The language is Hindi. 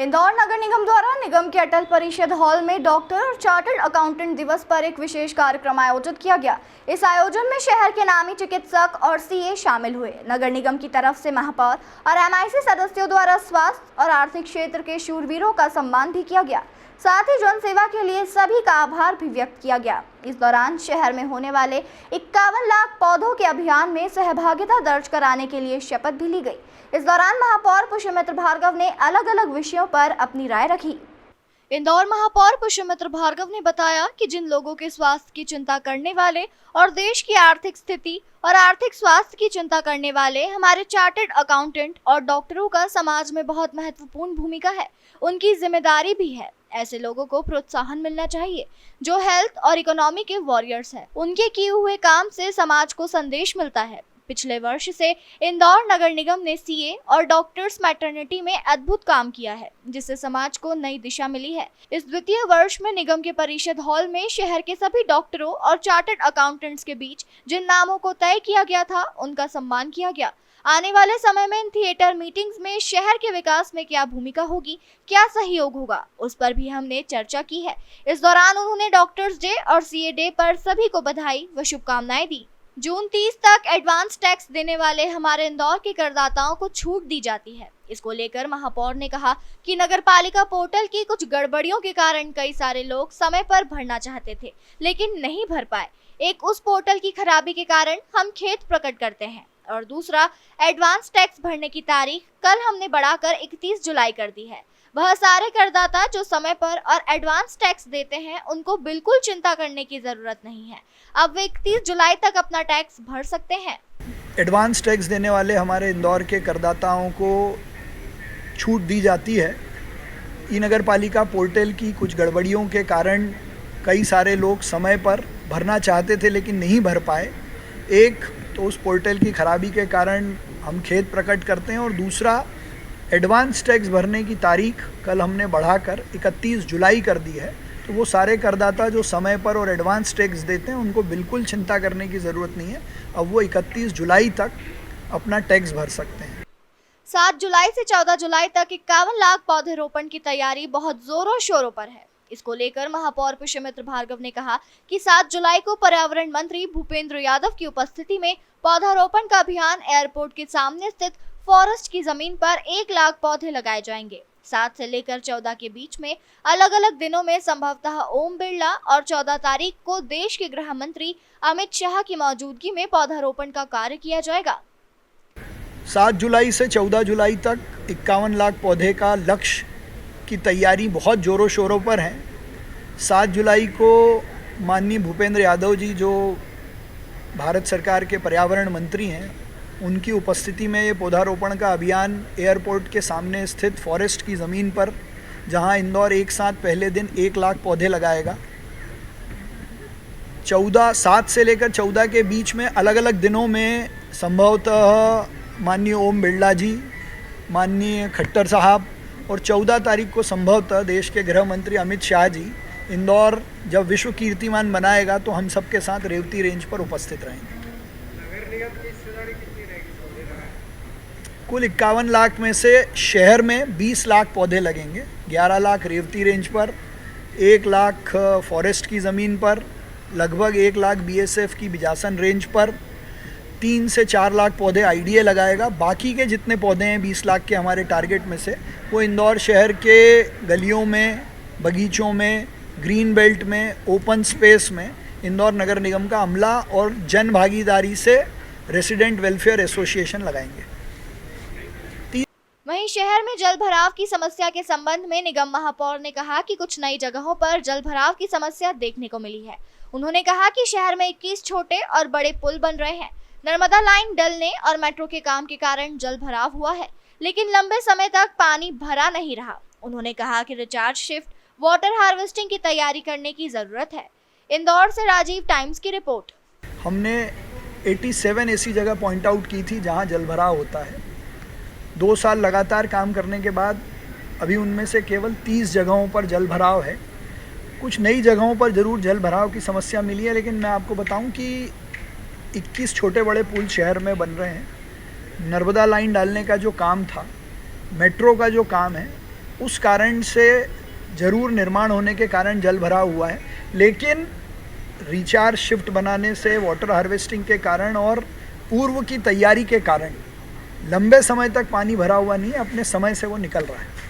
इंदौर नगर निगम द्वारा निगम के अटल परिषद हॉल में डॉक्टर और चार्टर्ड अकाउंटेंट दिवस पर एक विशेष कार्यक्रम आयोजित किया गया। इस आयोजन में शहर के नामी चिकित्सक और सीए शामिल हुए। नगर निगम की तरफ से महापौर और एमआईसी सदस्यों द्वारा स्वास्थ्य और आर्थिक क्षेत्र के शूरवीरों का सम्मान भी किया गया। साथ ही जन सेवा के लिए सभी का आभार भी व्यक्त किया गया। इस दौरान शहर में होने वाले 51 लाख पौधों के अभियान में सहभागिता दर्ज कराने के लिए शपथ भी ली गई। इस दौरान महापौर पुष्यमित्र भार्गव ने अलग अलग विषयों पर अपनी राय रखी। इंदौर महापौर पुष्यमित्र भार्गव ने बताया कि जिन लोगों के स्वास्थ्य की चिंता करने वाले और देश की आर्थिक स्थिति और आर्थिक स्वास्थ्य की चिंता करने वाले हमारे चार्टर्ड अकाउंटेंट और डॉक्टरों का समाज में बहुत महत्वपूर्ण भूमिका है, उनकी जिम्मेदारी भी है। ऐसे लोगों को प्रोत्साहन मिलना चाहिए जो हेल्थ और इकोनॉमी के वॉरियर्स हैं। उनके किए हुए काम से समाज को संदेश मिलता है। पिछले वर्ष से इंदौर नगर निगम ने सीए और डॉक्टर्स मैटरनिटी में अद्भुत काम किया है, जिससे समाज को नई दिशा मिली है। इस द्वितीय वर्ष में निगम के परिषद हॉल में शहर के सभी डॉक्टरों और चार्टर्ड अकाउंटेंट्स के बीच जिन नामों को तय किया गया था, उनका सम्मान किया गया। आने वाले समय में इन थिएटर मीटिंग्स में शहर के विकास में क्या भूमिका होगी, क्या सहयोग होगा, उस पर भी हमने चर्चा की है। इस दौरान उन्होंने डॉक्टर्स डे और सीए डे पर सभी को बधाई व शुभकामनाएं दी। जून 30 तक एडवांस टैक्स देने वाले हमारे इंदौर के करदाताओं को छूट दी जाती है। इसको लेकर महापौर ने कहा कि नगरपालिका पोर्टल की कुछ गड़बड़ियों के कारण कई सारे लोग समय पर भरना चाहते थे लेकिन नहीं भर पाए। एक उस पोर्टल की खराबी के कारण हम खेद प्रकट करते हैं और दूसरा एडवांस टैक्स भरने की तारीख कल हमने बढ़ाकर 31 जुलाई कर दी है। वह सारे करदाता जो समय पर और एडवांस टैक्स देते हैं, उनको बिल्कुल चिंता करने की जरूरत नहीं है। अब वे 31 जुलाई तक अपना टैक्स भर सकते हैं। एडवांस टैक्स देने वाले हमारे इंदौर के करदाताओं को छूट दी जाती है। ई नगर पालिका पोर्टल की कुछ गड़बड़ियों के कारण कई सारे लोग समय पर भरना चाहते थे लेकिन नहीं भर पाए। एक तो उस पोर्टल की खराबी के कारण हम खेद प्रकट करते हैं और दूसरा एडवांस टैक्स भरने की तारीख कल हमने बढ़ाकर 31 जुलाई कर दी है। तो वो सारे करदाता जो समय पर और एडवांस टैक्स देते हैं, उनको बिल्कुल चिंता करने की ज़रूरत नहीं है। अब वो 31 जुलाई तक अपना टैक्स भर सकते हैं। 7 जुलाई से 14 जुलाई तक 51 लाख पौधे रोपण की तैयारी बहुत जोरों शोरों पर है। इसको लेकर महापौर पुष्यमित्र भार्गव ने कहा कि 7 जुलाई को पर्यावरण मंत्री भूपेंद्र यादव की उपस्थिति में पौधारोपण का अभियान एयरपोर्ट के सामने स्थित फॉरेस्ट की जमीन पर 1 लाख पौधे लगाए जाएंगे। 7 से लेकर 14 के बीच में अलग अलग दिनों में संभवतः ओम बिरला और 14 तारीख को देश के गृह मंत्री अमित शाह की मौजूदगी में पौधारोपण का कार्य किया जाएगा। 7 जुलाई से 14 जुलाई तक 51 लाख पौधे का लक्ष्य की तैयारी बहुत जोरों शोरों पर है। 7 जुलाई को माननीय भूपेंद्र यादव जी, जो भारत सरकार के पर्यावरण मंत्री हैं, उनकी उपस्थिति में ये पौधारोपण का अभियान एयरपोर्ट के सामने स्थित फॉरेस्ट की ज़मीन पर, जहां इंदौर एक साथ पहले दिन 1 लाख पौधे लगाएगा। 7 से लेकर 14 के बीच में अलग अलग दिनों में संभवतः माननीय ओम बिरला जी, माननीय खट्टर साहब और 14 तारीख को संभवतः देश के गृह मंत्री अमित शाह जी इंदौर जब विश्व कीर्तिमान बनाएगा तो हम सबके साथ रेवती रेंज पर उपस्थित रहेंगे। कुल 51 लाख में से शहर में 20 लाख पौधे लगेंगे, 11 लाख रेवती रेंज पर, 1 लाख फॉरेस्ट की ज़मीन पर, लगभग 1 लाख बीएसएफ की बिजासन रेंज पर, 3 से 4 लाख पौधे आईडीए लगाएगा। बाकी के जितने पौधे हैं 20 लाख के हमारे टारगेट में से, वो इंदौर शहर के गलियों में, बगीचों में, ग्रीन बेल्ट में, ओपन स्पेस में इंदौर नगर निगम का अमला और जन भागीदारी से रेसिडेंट वेलफेयर एसोसिएशन लगाएंगे। वहीं शहर में जल भराव की समस्या के संबंध में निगम महापौर ने कहा कि कुछ नई जगहों पर जल भराव की समस्या देखने को मिली है। उन्होंने कहा कि शहर में 21 छोटे और बड़े पुल बन रहे हैं। नर्मदा लाइन डलने और मेट्रो के काम के कारण जल भराव हुआ है, लेकिन लंबे समय तक पानी भरा नहीं रहा। उन्होंने कहा कि रिचार्ज शिफ्ट वाटर हार्वेस्टिंग की तैयारी करने की जरूरत है। इंदौर से राजीव, टाइम्स की रिपोर्ट। हमने 87 ऐसी जगह पॉइंट आउट की थी जहां जल भराव होता है। 2 साल लगातार काम करने के बाद अभी उनमें से केवल 30 जगहों पर जल भराव है। कुछ नई जगहों पर ज़रूर जल भराव की समस्या मिली है, लेकिन मैं आपको बताऊं कि 21 छोटे बड़े पुल शहर में बन रहे हैं। नर्मदा लाइन डालने का जो काम था, मेट्रो का जो काम है, उस कारण से ज़रूर निर्माण होने के कारण जल भरा हुआ है, लेकिन रिचार्ज शिफ्ट बनाने से, वाटर हार्वेस्टिंग के कारण और पूर्व की तैयारी के कारण लंबे समय तक पानी भरा हुआ नहीं है, अपने समय से वो निकल रहा है।